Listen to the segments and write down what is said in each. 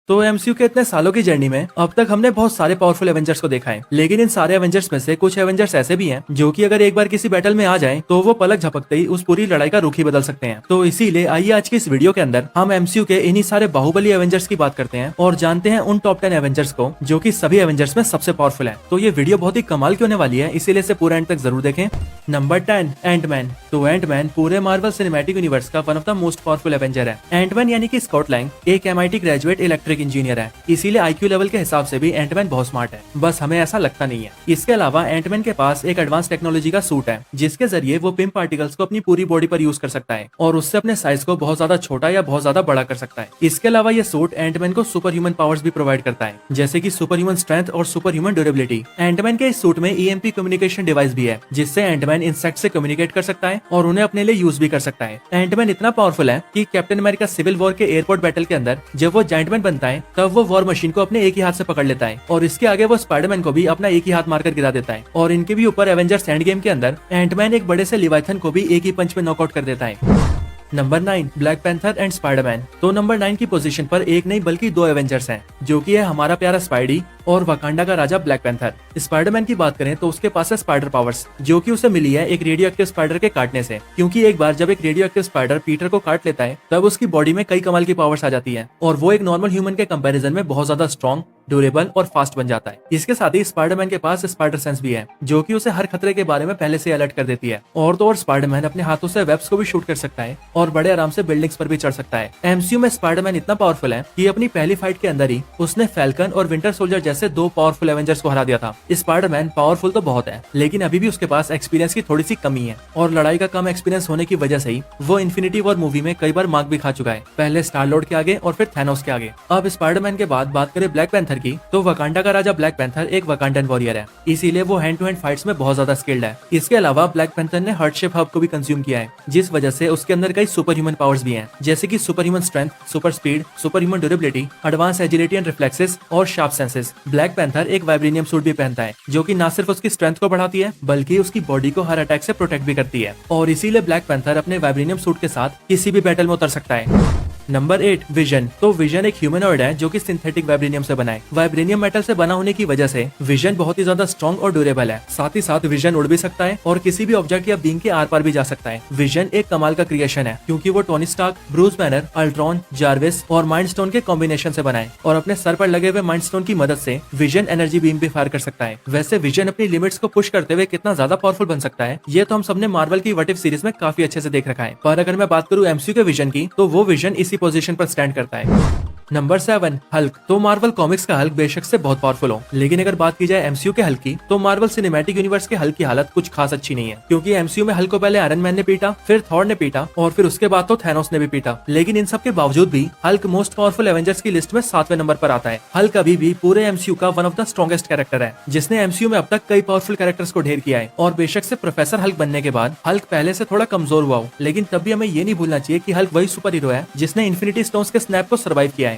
तो एमसीयू के इतने सालों की जर्नी में अब तक हमने बहुत सारे पावरफुल एवेंजर्स को देखा है, लेकिन इन सारे एवेंजर्स में से कुछ एवेंजर्स ऐसे भी हैं जो कि अगर एक बार किसी बैटल में आ जाएं तो वो पलक झपकते ही उस पूरी लड़ाई का रुख ही बदल सकते हैं। तो इसीलिए आइए आज की इस वीडियो के अंदर हम एमसीयू के इन्हीं सारे बाहुबली एवेंजर्स की बात करते हैं और जानते हैं उन टॉप 10 एवेंजर्स को जो कि सभी एवेंजर्स में सबसे पावरफुल है। तो ये वीडियो बहुत ही कमाल की होने वाली है, इसीलिए इसे पूरा एंड तक जरूर देखें। Number 10 Antman. तो एंटमैन पूरे मार्वल सिनेमैटिक यूनिवर्स का one of the most powerful Avenger है। एंटमैन यानी कि स्कॉट लैंग एक MIT ग्रेजुएट इलेक्ट्रिक इंजीनियर है, इसीलिए IQ लेवल के हिसाब से भी एंटमैन बहुत स्मार्ट है, बस हमें ऐसा लगता नहीं है। इसके अलावा एंटमैन के पास एक एडवांस टेक्नोलॉजी का सूट है जिसके जरिए वो पिम पार्टिकल्स को अपनी पूरी बॉडी पर यूज कर सकता है और उससे अपने साइज को बहुत ज्यादा छोटा या बहुत ज्यादा बड़ा कर सकता है। इसके अलावा ये सूट एंटमैन को सुपर ह्यूमन पावर्स भी प्रोवाइड करता है, जैसे कि सुपर ह्यूमन स्ट्रेंथ और सुपर ह्यूमन ड्यूरेबिलिटी। एंटमैन के इस सूट में EMP कम्युनिकेशन डिवाइस भी है जिससे एंटमैन इंसेक्ट से कम्युनिकेट कर सकता है और उन्हें अपने लिए यूज भी कर सकता है। एंटमैन इतना पावरफुल है कि कैप्टन अमेरिका सिविल वॉर के एयरपोर्ट बैटल के अंदर जब वो जायंटमैन बनता है तब वो वॉर मशीन को अपने एक ही हाथ से पकड़ लेता है और इसके आगे वो स्पाइडरमैन को भी अपना एक ही हाथ मारकर गिरा देता है। और इनके भी ऊपर एवेंजर्स एंड गेम के अंदर एंटमैन एक बड़े से लिवाइथन को भी एक ही पंच में नॉकआउट कर देता है। Number 9 black panther and Spiderman. तो नंबर 9 की पोजीशन पर एक नहीं बल्कि दो एवेंजर्स हैं, जो कि है हमारा प्यारा स्पाइडी और वकांडा का राजा ब्लैक पैंथर। स्पाइडरमैन की बात करें तो उसके पास है स्पाइडर पावर्स, जो कि उसे मिली है एक रेडियो एक्टिव स्पाइडर के काटने से। क्योंकि एक बार जब एक रेडियो एक्टिव स्पाइडर पीटर को काट लेता है तब उसकी बॉडी में कई कमाल की पावर्स आ जाती है और वो एक नॉर्मल ह्यूमन के कंपैरिजन में बहुत ज्यादा स्ट्रॉन्ग, ड्यूरेबल और फास्ट बन जाता है। इसके साथ ही स्पाइडरमैन के पास स्पाइडर सेंस भी है, जो कि उसे हर खतरे के बारे में पहले से अलर्ट कर देती है। और तो और स्पाइडरमैन अपने हाथों से वेब्स को भी शूट कर सकता है और बड़े आराम से बिल्डिंग्स पर भी चढ़ सकता है। एमसीयू में स्पाइडरमैन इतना पावरफुल है कि अपनी पहली फाइट के अंदर ही उसने फैल्कन और विंटर सोल्जर जैसे दो पावरफुल एवेंजर्स को हरा दिया था। स्पाइडरमैन पावरफुल तो बहुत है, लेकिन अभी भी उसके पास एक्सपीरियंस की थोड़ी सी कमी है और लड़ाई का कम एक्सपीरियंस होने की वजह से ही वो इन्फिनिटी वॉर मूवी में कई बार मार्क भी खा चुका है, पहले स्टार लॉर्ड के आगे और फिर थैनोस के आगे। अब स्पाइडरमैन के बाद बात करें ब्लैक पैंथर की, तो वकांडा का राजा ब्लैक पैंथर एक वकांडन वॉरियर है, इसीलिए वो हैंड टू हैंड फाइट्स में बहुत ज्यादा स्किल्ड है। इसके अलावा ब्लैक पैंथर ने हार्टशेप हब को भी कंज्यूम किया है, जिस वजह से उसके अंदर कई सुपर ह्यूमन पावर्स भी हैं, जैसे कि super human strength, super speed, super human durability, advance agility and reflexes और शार्प सेंसेस। ब्लैक पैंथर एक वाइब्रेनियम सूट भी पहनता है, जो कि न सिर्फ उसकी स्ट्रेंथ को बढ़ाती है बल्कि उसकी बॉडी को हर अटैक से प्रोटेक्ट भी करती है और इसीलिए ब्लैक पैंथर अपने वाइब्रेनियम सूट के साथ किसी भी बैटल में उतर सकता है। Number 8 vision. तो विजन एक ह्यूमनॉइड है जो कि सिंथेटिक वाइब्रेनियम से बना है। वाइब्रेनियम मेटल से बना होने की वजह से विजन बहुत ही ज्यादा स्ट्रॉन्ग और ड्यूरेबल है। साथ ही साथ विजन उड़ भी सकता है और किसी भी ऑब्जेक्ट या बीइंग के आर पार भी जा सकता है। विजन एक कमाल का क्रिएशन है क्योंकि वो Tony Stark, Bruce Banner, Ultron, Jarvis और माइंड स्टोन के कॉम्बिनेशन से बना है और अपने सर पर लगे हुए माइंड स्टोन की मदद से विजन एनर्जी बीम भी फायर कर सकता है। वैसे विजन अपनी लिमिट्स को पुश करते हुए कितना ज्यादा पावरफुल बन सकता है ये तो हम सबने मार्वल की व्हाट इफ सीरीज में काफी अच्छे से देख रखा है, पर अगर मैं बात करूं एमसीयू के विजन की तो वो विजन इसी पोजीशन पर स्टैंड करता है। Number 7 Hulk. तो मार्वल कॉमिक्स का हल्क बेशक से बहुत पावरफुल हो, लेकिन अगर बात की जाए एमसीयू के हल्क की तो मार्वल सिनेमैटिक यूनिवर्स के हल्क की हालत कुछ खास अच्छी नहीं है। क्योंकि एमसीयू में हल्क को पहले आयरन मैन ने पीटा, फिर थॉर ने पीटा और फिर उसके बाद तो थैनोस ने भी पीटा, लेकिन इन सब के बावजूद भी हल्क मोस्ट पावरफुल एवेंजर्स की लिस्ट में 7वें नंबर पर आता है। हल्क अभी भी पूरे एमसीयू का one of the strongest character है, जिसने एमसीयू में अब तक कई पावरफुल कैरेक्टर्स को ढेर किया है। और बेशक से प्रोफेसर हल्क बनने के बाद हल्क पहले से थोड़ा कमजोर हुआ हो, लेकिन तब भी हमें ये नहीं भूलना चाहिए कि हल्क वही सुपर हीरो है जिसने इन्फिनिटी स्टोन्स के स्नैप को सर्वाइव किया है।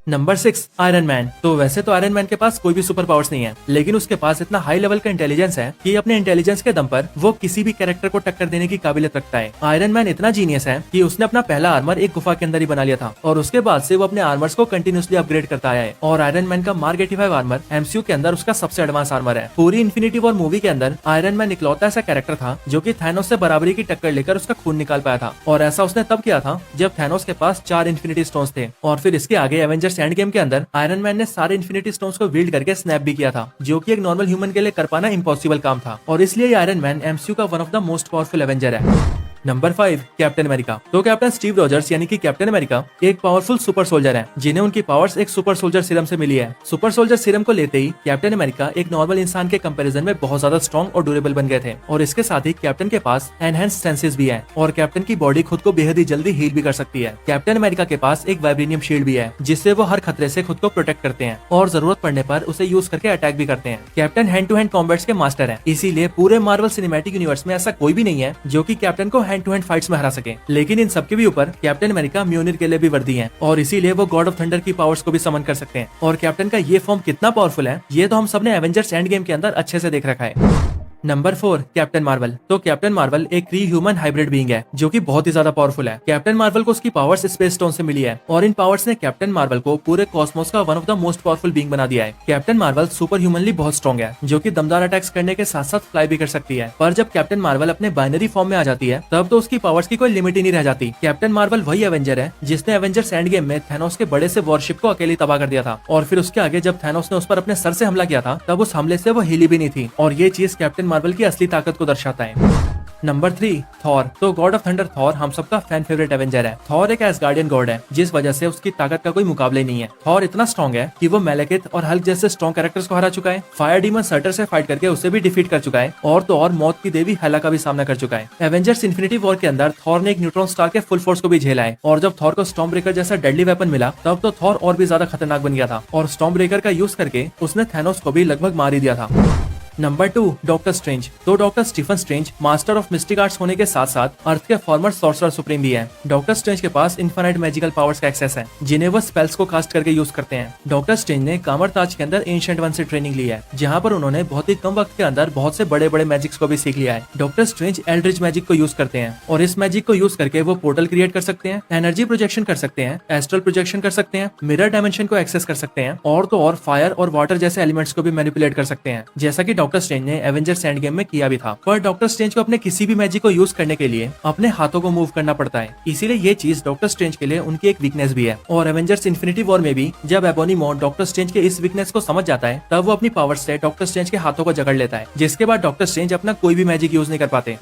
Number 6 iron man. तो वैसे तो आयरन मैन के पास कोई भी सुपर पावर्स नहीं है, लेकिन उसके पास इतना हाई लेवल का इंटेलिजेंस है कि अपने इंटेलिजेंस के दम पर वो किसी भी कैरेक्टर को टक्कर देने की काबिलियत रखता है। आयरन मैन इतना जीनियस है कि उसने अपना पहला आर्मर एक गुफा के अंदर ही बना लिया था और उसके बाद से वो अपने आर्मर्स को कंटिन्यूसली अपग्रेड करता आया है और आयरन मैन का मार्क 85 आर्मर एमसीयू के अंदर उसका सबसे एडवांस आर्मर है। पूरी इन्फिनिटी वॉर मूवी के अंदर आयरन मैन इकलौता ऐसा कैरेक्टर था जो कि थैनोस से बराबरी की टक्कर लेकर उसका खून निकाल पाया था और ऐसा उसने तब किया था जब थैनोस के पास 4 इन्फिनिटी स्टोन्स थे और फिर इसके आगे एवेंजर्स एंड गेम के अंदर आयरन मैन ने सारे इन्फिनिटी स्टोन्स को विल्ड करके स्नैप भी किया था, जो कि एक नॉर्मल ह्यूमन के लिए कर पाना इम्पॉसिबल काम था और इसलिए आयरन मैन एमसीयू का one of the most powerful Avenger है। Number 5 Captain America. तो कैप्टन स्टीव रॉजर्स यानी कि कैप्टन अमेरिका एक पावरफुल सुपर सोल्जर है, जिन्हें उनकी पावर्स एक सुपर सोल्जर सीरम से मिली है। सुपर सोल्जर सीरम को लेते ही कैप्टन अमेरिका एक नॉर्मल इंसान के कंपैरिजन में बहुत ज्यादा स्ट्रॉन्ग और ड्यूरेबल बन गए थे और इसके साथ ही कैप्टन के पास एनहेंस सेंसेस भी है और कैप्टन की बॉडी खुद को बेहद ही जल्दी हील भी कर सकती है। कैप्टन अमेरिका के पास एक वाइब्रेनियम शील्ड भी है, जिससे वो हर खतरे से खुद को प्रोटेक्ट करते हैं और जरूरत पड़ने पर उसे यूज करके अटैक भी करते हैं। Captain hand to hand combats के मास्टर है, इसीलिए पूरे मार्वल सिनेमैटिक यूनिवर्स में ऐसा कोई भी नहीं है जो कि कैप्टन को हैंड टू हैंड फाइट्स में हरा सके। लेकिन इन सबके भी ऊपर कैप्टन अमेरिका म्योनिर के लिए भी वर्दी है और इसीलिए वो गॉड ऑफ थंडर की पावर्स को भी समन कर सकते हैं और कैप्टन का ये फॉर्म कितना पावरफुल है ये तो हम सबने एवेंजर्स एंड गेम के अंदर अच्छे से देख रखा है। Number 4 captain Marvel. तो कैप्टन मार्वल एक क्री ह्यूमन हाइब्रिड बीइंग है जो कि बहुत ही ज्यादा पावरफुल है। कैप्टन मार्वल को उसकी पावर्स स्पेस स्टोन से मिली है और इन पावर्स ने कैप्टन मार्वल को पूरे कॉस्मोस का one of the most powerful being बना दिया है। कैप्टन मार्वल सुपर ह्यूमनली बहुत स्ट्रॉन्ग है जो कि दमदार अटैक्स करने के साथ साथ फ्लाई भी कर सकती है। पर जब कैप्टन मार्वल अपने बाइनरी फॉर्म में आ जाती है तब तो उसकी पावर्स की कोई लिमिट ही नहीं रह जाती। कैप्टन मार्वल वही एवेंजर है जिसने एवेंजर्स एंड गेम में थैनोस के बड़े से वॉरशिप को अकेले तबाह कर दिया था और फिर उसके आगे जब थैनोस ने उस पर अपने सर से हमला किया था तब उस हमले से वो हिली भी नहीं थी और ये चीज कैप्टन मार्वल की असली ताकत को दर्शाता है। Number 3 Thor. तो गॉड ऑफ थंडर थॉर हम सबका फैन फेवरेट एवेंजर है। थॉर एक एसगार्डियन गॉड है जिस वजह से उसकी ताकत का कोई मुकाबला नहीं है। थॉर इतना स्ट्रॉन्ग है कि वो मेलेकिथ और हल्क जैसे स्ट्रॉन्ग कैरेक्टर्स को हरा चुका है, फायर डीमन सर्टर से फाइट करके उसे भी डिफीट कर चुका है और तो और मौत की देवी हेला का भी सामना कर चुका है। एवेंजर्स इन्फिनिटी वॉर के अंदर थॉर ने एक न्यूट्रॉन स्टार के फुल फोर्स को भी झेला है और जब थॉर को स्टॉर्म ब्रेकर जैसा डेडली वेपन मिला तब तो थॉर और भी ज्यादा खतरनाक बन गया था और स्टॉर्म ब्रेकर का यूज करके उसने थैनोस को भी लगभग मार ही दिया था। Number 2 Doctor Strange. तो Doctor Stephen Strange master of mystic arts होने के साथ साथ अर्थ के फॉर्मर सॉर्सरर सुप्रीम भी है। डॉक्टर स्ट्रेंज के पास इनफाइनाइट मैजिकल पावर्स का एक्सेस है जिन्हें वो स्पेल्स को कास्ट करके यूज करते हैं। डॉक्टर स्ट्रेंज ने कामर ताज के अंदर एंशिएंट वन से ट्रेनिंग ली है जहाँ पर उन्होंने बहुत ही कम वक्त के अंदर बहुत से बड़े बड़े मैजिक्स को भी सीख लिया है। डॉक्टर स्ट्रेंज एल्ड्रिच मैजिक को यूज करते हैं और इस मैजिक को यूज करके वो पोर्टल क्रिएट कर सकते हैं, एनर्जी प्रोजेक्शन कर सकते हैं, एस्ट्रल प्रोजेक्शन कर सकते हैं, मिरर डायमेंशन को एक्सेस कर सकते हैं और तो और फायर और वाटर जैसे एलिमेंट्स को भी मैनिपुलेट कर सकते हैं जैसा कि डॉक्टर स्ट्रेंज ने एवेंजर्स एंड गेम में किया भी था। पर डॉक्टर स्ट्रेंज को अपने किसी भी मैजिक को यूज करने के लिए अपने हाथों को मूव करना पड़ता है, इसीलिए ये चीज डॉक्टर स्ट्रेंज के लिए उनकी एक वीकनेस भी है। और एवेंजर्स इन्फिनिटी वॉर में भी जब एबोनीमो डॉक्टर स्ट्रेंज के इस वीकनेस को समझ जाता है तब वो अपनी पावर से डॉक्टर स्ट्रेंज के हाथों को जकड़ लेता है जिसके बाद डॉक्टर स्ट्रेंज अपना कोई भी मैजिक यूज नहीं कर पाते।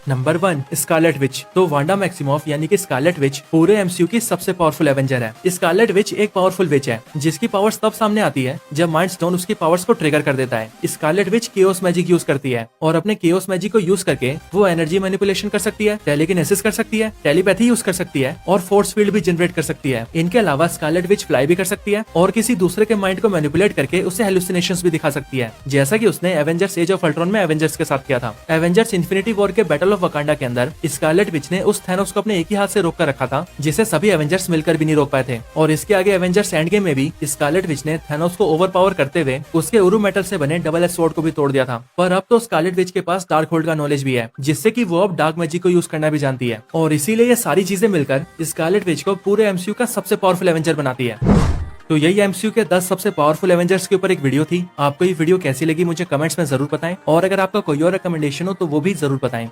Number 1 Scarlet Witch. तो वांडा मैक्सिमोफ यानी कि स्कारलेट विच पूरे एमसीयू की सबसे पावरफुल एवेंजर है। स्कारलेट विच एक पावरफुल विच है जिसकी पावर्स तब सामने आती है जब माइंड स्टोन उसकी पावर्स को ट्रिगर कर देता है। Scarlet Witch chaos magic use करती है और अपने केओस मैजिक को यूज करके वो एनर्जी मैनिपुलेशन कर सकती है, टेलीकिनेसिस कर सकती है, टेलीपैथी यूज कर सकती है और फोर्स फील्ड भी जनरेट कर सकती है। इनके अलावा स्कारलेट विच फ्लाई भी कर सकती है और किसी दूसरे के माइंड को मैनिपुलेट करके उसे हेलुसिनेशंस भी दिखा सकती है जैसा कि उसने एवेंजर्स एज ऑफ अल्ट्रॉन में एवेंजर्स के साथ किया था। एवेंजर्स इन्फिनिटी वॉर के बैटल ऑफ वकांडा के अंदर स्कारलेट विच ने उस थैनोस को अपने एक ही हाथ से रोक कर रखा था जिसे सभी एवेंजर्स मिलकर भी नहीं रोक पाए थे और इसके आगे एवेंजर्स एंड गेम में भी स्कारलेट विच ने थैनोस को ओवरपावर करते हुए उसके उरु मेटल से बने डबल एज स्वॉर्ड को भी तोड़ दिया था। पर अब तो स्कारलेट विच के पास डार्क होल्ड का नॉलेज भी है जिससे कि वो अब डार्क मैजिक को यूज करना भी जानती है और इसीलिए ये सारी चीजें मिलकर स्कारलेट विच को पूरे एमसीयू का सबसे पावरफुल एवेंजर बनाती है। तो यही एमसीयू के 10 सबसे पावरफुल एवेंजर्स के ऊपर एक वीडियो थी। आपको ये वीडियो कैसी लगी मुझे कमेंट्स में जरूर बताएं और अगर आपका कोई और रिकमेंडेशन हो तो वो भी जरूर बताएं।